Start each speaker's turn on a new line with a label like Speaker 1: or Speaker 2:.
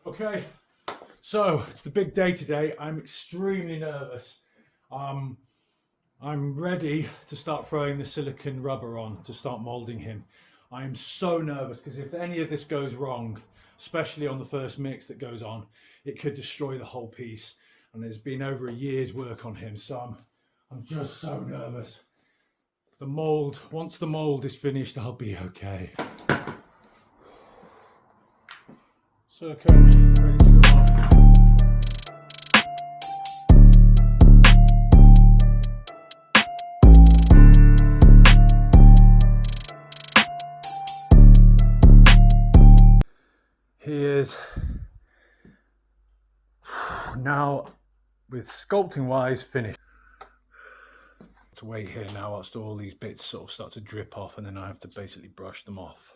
Speaker 1: Okay, so it's the big day today. I'm extremely nervous. Um, I'm ready to start throwing the silicone rubber on to start molding him. I am so nervous because if any of this goes wrong, especially on the first mix that goes on, it could destroy the whole piece. And there's been over a year's work on him, so I'm just so nervous. The mold, once the mold is finished, I'll be okay. Silicone ready to go on. He is now, with sculpting wise, finished. To wait here now whilst all these bits sort of start to drip off, and then I have to basically brush them off.